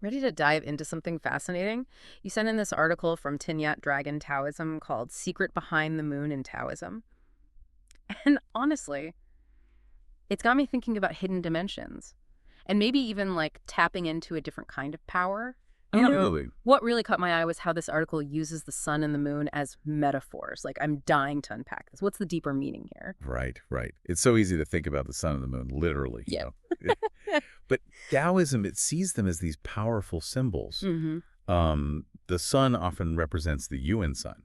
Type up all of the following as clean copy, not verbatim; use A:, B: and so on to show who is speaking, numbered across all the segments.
A: Ready to dive into something fascinating? You sent in this article from Tinyat Dragon Taoism called Secret Behind the Moon in Taoism. And honestly, it's got me thinking about hidden dimensions and maybe even like tapping into a different kind of power.
B: Absolutely.
A: What really caught my eye was how this article uses the sun and the moon as metaphors. Like, I'm dying to unpack this. What's the deeper meaning here?
B: Right, right. It's so easy to think about the sun and the moon, literally,
A: Yeah.
B: But Taoism, it sees them as these powerful symbols.
A: Mm-hmm.
B: The sun often represents the Yuan sun,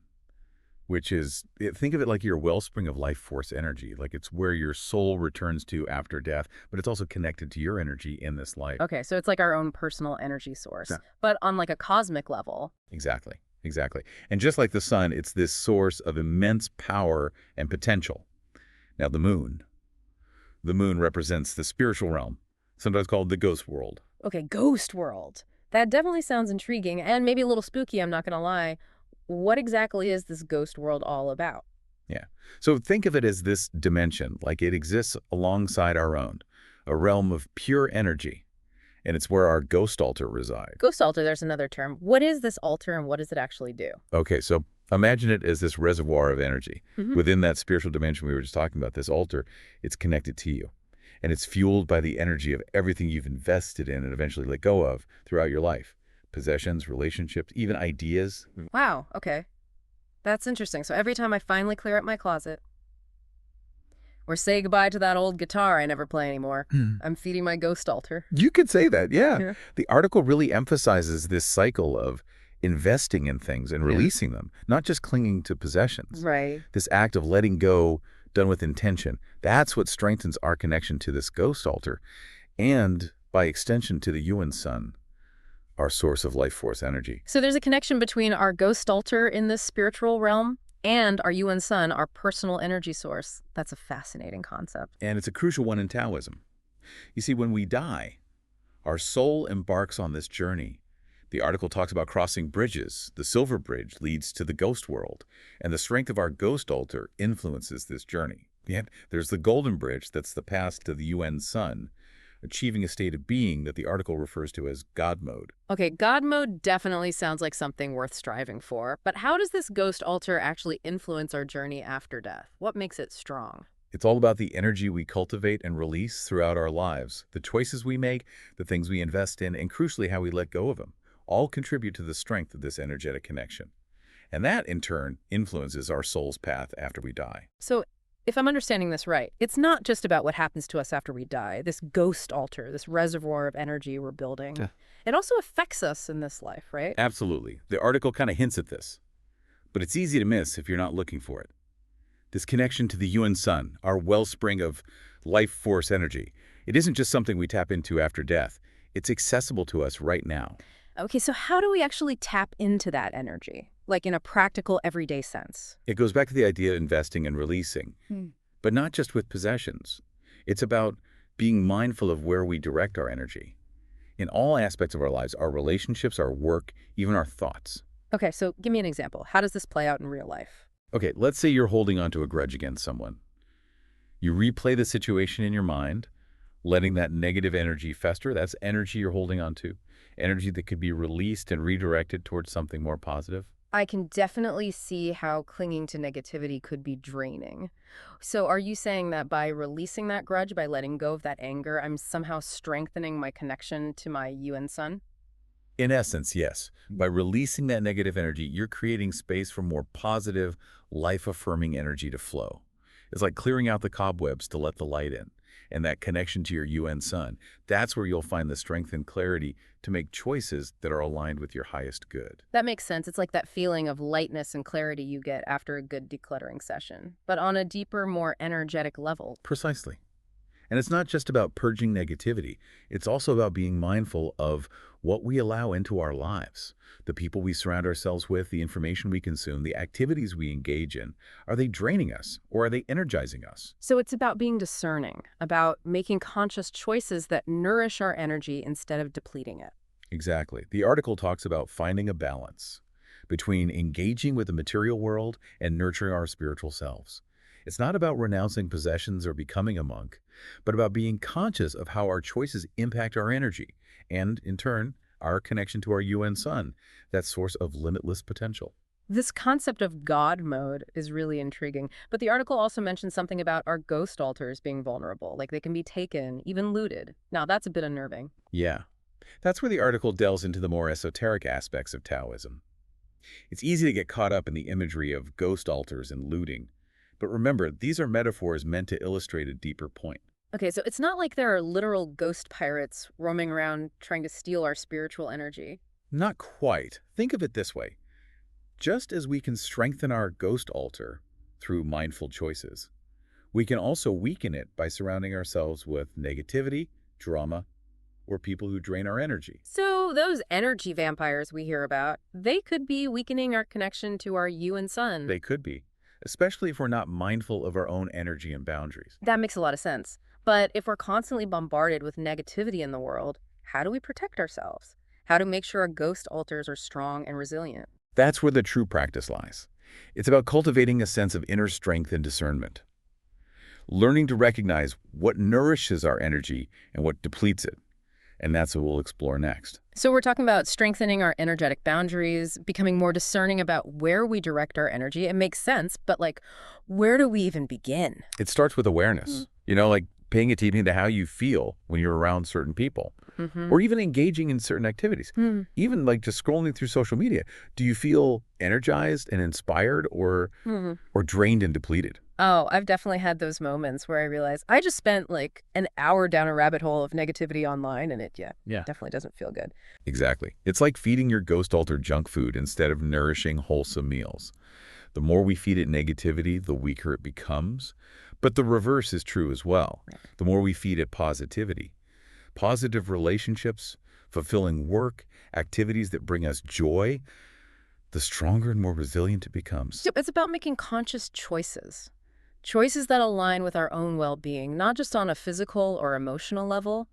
B: which is, think of it like your wellspring of life force energy. Like it's where your soul returns to after death, but it's also connected to your energy in this life.
A: Okay, so it's like our own personal energy source,
B: Yeah.
A: but on like a cosmic level.
B: Exactly, exactly. And just like the sun, it's this source of immense power and potential. Now, the moon represents the spiritual realm, sometimes called the ghost world.
A: Okay, ghost world. That definitely sounds intriguing and maybe a little spooky, I'm not gonna lie. What exactly is this ghost world all about?
B: Yeah. So think of it as this dimension, like it exists alongside our own, a realm of pure energy, and it's where our ghost altar resides.
A: Ghost altar, there's another term. What is this altar and what does it actually do?
B: Okay, so imagine it as this reservoir of energy.
A: Hmm.
B: Within that spiritual dimension we were just talking about, this altar, it's connected to you. And it's fueled by the energy of everything you've invested in and eventually let go of throughout your life. Possessions, relationships, even ideas.
A: Wow, okay. That's interesting. So every time I finally clear up my closet or say goodbye to that old guitar I never play anymore, I'm feeding my ghost altar.
B: You could say that, yeah.
A: Yeah.
B: The article really emphasizes this cycle of investing in things and releasing them, not just clinging to possessions.
A: Right.
B: This act of letting go done with intention, that's what strengthens our connection to this ghost altar and, by extension, to the Yuan sun, our source of life force energy.
A: So there's a connection between our ghost altar in this spiritual realm and our Yuan sun, our personal energy source. That's a fascinating concept.
B: And it's a crucial one in Taoism. You see, when we die, our soul embarks on this journey. The article talks about crossing bridges. The silver bridge leads to the ghost world, and the strength of our ghost altar influences this journey. Yet there's the golden bridge that's the path to the UN sun, achieving a state of being that the article refers to as God mode.
A: Okay, God mode definitely sounds like something worth striving for, but how does this ghost altar actually influence our journey after death? What makes it strong?
B: It's all about the energy we cultivate and release throughout our lives, the choices we make, the things we invest in, and crucially how we let go of them, all contribute to the strength of this energetic connection. And that, in turn, influences our soul's path after we die.
A: So, if I'm understanding this right, it's not just about what happens to us after we die, this ghost altar, this reservoir of energy we're building.
B: Yeah.
A: It also affects us in this life, right?
B: Absolutely. The article kind of hints at this, but it's easy to miss if you're not looking for it. This connection to the Yuan sun, our wellspring of life force energy, it isn't just something we tap into after death. It's accessible to us right now.
A: Okay, so how do we actually tap into that energy? Like in a practical, everyday sense?
B: It goes back to the idea of investing and releasing, but not just with possessions. It's about being mindful of where we direct our energy. In all aspects of our lives, our relationships, our work, even our thoughts.
A: Okay, so give me an example. How does this play out in real life?
B: Okay, let's say you're holding on to a grudge against someone. You replay the situation in your mind, letting that negative energy fester. That's energy you're holding on to. Energy that could be released and redirected towards something more positive.
A: I can definitely see how clinging to negativity could be draining. So are you saying that by releasing that grudge, by letting go of that anger, I'm somehow strengthening my connection to my UN sun?
B: In essence, yes. By releasing that negative energy, you're creating space for more positive, life-affirming energy to flow. It's like clearing out the cobwebs to let the light in. And that connection to your UN sun, that's where you'll find the strength and clarity to make choices that are aligned with your highest good.
A: That makes sense. It's like that feeling of lightness and clarity you get after a good decluttering session, but on a deeper, more energetic level.
B: Precisely. And it's not just about purging negativity. It's also about being mindful of what we allow into our lives. The people we surround ourselves with, the information we consume, the activities we engage in. Are they draining us or are they energizing us?
A: So it's about being discerning, about making conscious choices that nourish our energy instead of depleting it.
B: Exactly. The article talks about finding a balance between engaging with the material world and nurturing our spiritual selves. It's not about renouncing possessions or becoming a monk, but about being conscious of how our choices impact our energy and, in turn, our connection to our UN sun, that source of limitless potential.
A: This concept of God mode is really intriguing, but the article also mentions something about our ghost altars being vulnerable, like they can be taken, even looted. Now, that's a bit unnerving.
B: Yeah, that's where the article delves into the more esoteric aspects of Taoism. It's easy to get caught up in the imagery of ghost altars and looting. But remember, these are metaphors meant to illustrate a deeper point.
A: Okay, so it's not like there are literal ghost pirates roaming around trying to steal our spiritual energy.
B: Not quite. Think of it this way. Just as we can strengthen our ghost altar through mindful choices, we can also weaken it by surrounding ourselves with negativity, drama, or people who drain our energy.
A: So those energy vampires we hear about, they could be weakening our connection to our you and sun.
B: They could be, especially if we're not mindful of our own energy and boundaries.
A: That makes a lot of sense. But if we're constantly bombarded with negativity in the world, how do we protect ourselves? How to make sure our ghost altars are strong and resilient?
B: That's where the true practice lies. It's about cultivating a sense of inner strength and discernment, learning to recognize what nourishes our energy and what depletes it. And that's what we'll explore next.
A: So we're talking about strengthening our energetic boundaries, becoming more discerning about where we direct our energy. It makes sense, but like, where do we even begin?
B: It starts with awareness, like paying attention to how you feel when you're around certain people,
A: Mm-hmm.
B: or even engaging in certain activities. Even like just scrolling through social media. Do you feel energized and inspired or drained and depleted?
A: Oh, I've definitely had those moments where I realize I just spent like an hour down a rabbit hole of negativity online and
B: Yeah.
A: definitely doesn't feel good.
B: Exactly. It's like feeding your ghost altar junk food instead of nourishing wholesome meals. The more we feed it negativity, the weaker it becomes. But the reverse is true as well. The more we feed it positivity, positive relationships, fulfilling work, activities that bring us joy, the stronger and more resilient it becomes.
A: So it's about making conscious choices. Choices that align with our own well-being, not just on a physical or emotional level,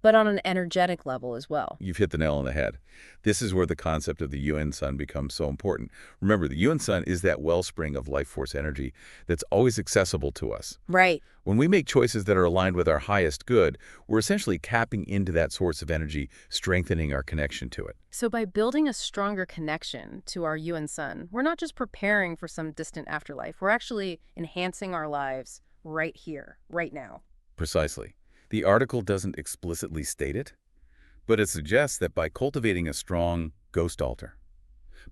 A: but on an energetic level as well.
B: You've hit the nail on the head. This is where the concept of the UN sun becomes so important. Remember, the UN sun is that wellspring of life force energy that's always accessible to us.
A: Right.
B: When we make choices that are aligned with our highest good, we're essentially tapping into that source of energy, strengthening our connection to it.
A: So by building a stronger connection to our you and sun, we're not just preparing for some distant afterlife. We're actually enhancing our lives right here, right now.
B: Precisely. The article doesn't explicitly state it, but it suggests that by cultivating a strong ghost altar,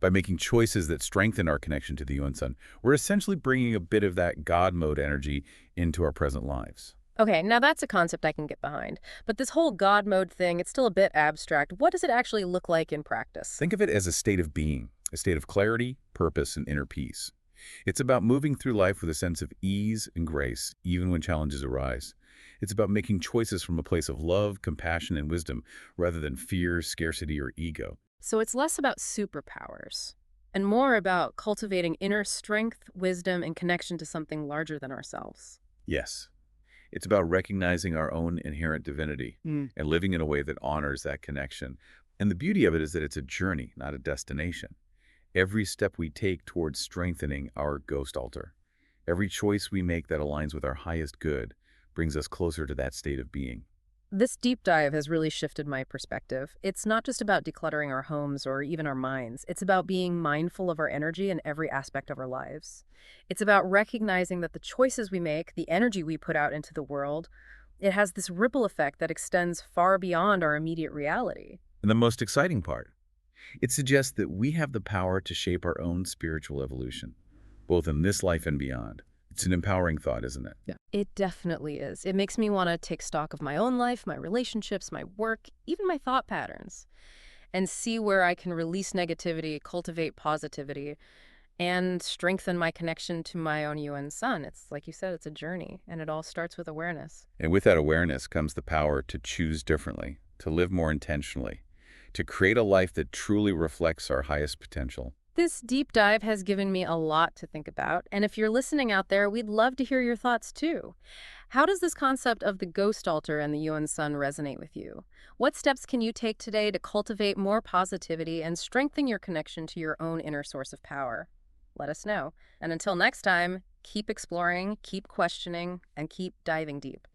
B: by making choices that strengthen our connection to the UN sun, we're essentially bringing a bit of that God mode energy into our present lives.
A: Okay, now that's a concept I can get behind. But this whole God mode thing, it's still a bit abstract. What does it actually look like in practice?
B: Think of it as a state of being, a state of clarity, purpose, and inner peace. It's about moving through life with a sense of ease and grace, even when challenges arise. It's about making choices from a place of love, compassion, and wisdom, rather than fear, scarcity, or ego.
A: So it's less about superpowers and more about cultivating inner strength, wisdom, and connection to something larger than ourselves.
B: Yes, it's about recognizing our own inherent divinity and living in a way that honors that connection. And the beauty of it is that it's a journey, not a destination. Every step we take towards strengthening our ghost altar, every choice we make that aligns with our highest good, brings us closer to that state of being.
A: This deep dive has really shifted my perspective. It's not just about decluttering our homes or even our minds. It's about being mindful of our energy in every aspect of our lives. It's about recognizing that the choices we make, the energy we put out into the world, it has this ripple effect that extends far beyond our immediate reality.
B: And the most exciting part, it suggests that we have the power to shape our own spiritual evolution, both in this life and beyond. It's an empowering thought, isn't it?
A: Yeah. It definitely is. It makes me want to take stock of my own life, my relationships, my work, even my thought patterns, and see where I can release negativity, cultivate positivity, and strengthen my connection to my own UN sun. It's like you said, it's a journey, and it all starts with awareness.
B: And with that awareness comes the power to choose differently, to live more intentionally, to create a life that truly reflects our highest potential.
A: This deep dive has given me a lot to think about, and if you're listening out there, we'd love to hear your thoughts too. How does this concept of the ghost altar and the UN sun resonate with you? What steps can you take today to cultivate more positivity and strengthen your connection to your own inner source of power? Let us know. And until next time, keep exploring, keep questioning, and keep diving deep.